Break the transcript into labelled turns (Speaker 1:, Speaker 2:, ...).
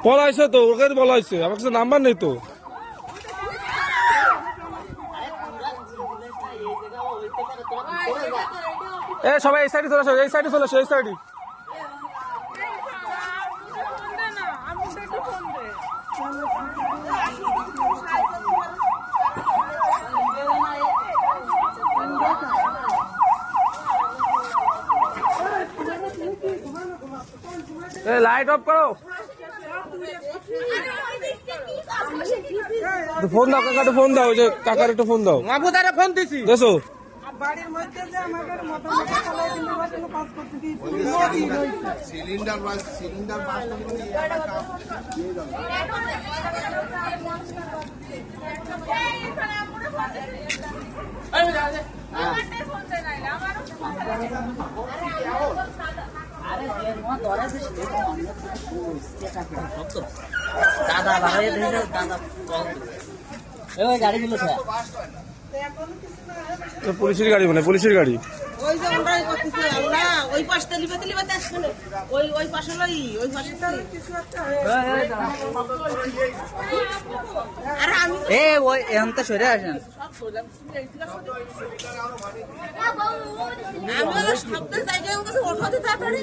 Speaker 1: পলাইছে তো, ওকে বলাইছে, আমার কাছে নাম্বার নেই তো। এ সবাই এই সাইডে চলে আসো, এই সাইডে চলে আসো, এই সাইডে। লাইট অফ করো, ফোন দাও কাকাটা, ফোন দাও, যে কাকার একটু ফোন দাও।
Speaker 2: মাহবুদারে ফোন দিছি
Speaker 1: দেখো
Speaker 3: বাড়ির মধ্যে যে আমাদের কাজ করতে দিয়েছিল
Speaker 4: সিলিন্ডার
Speaker 2: দাদা ভাই গাড়িগুলো
Speaker 1: পুলিশের গাড়ি, মানে পুলিশের গাড়ি।
Speaker 3: ওই যে আমরাই করতেছি আল্লাহ, ওই পাশটা লিবাতে আসলে ওই পাশে লই, ওই পাশে কিছু একটা আরে আমি
Speaker 2: ওই এখন তো সরে আসেন।
Speaker 3: আমি শব্দ জায়গায় আমাকে ওঠাতে তাড়াতাড়ি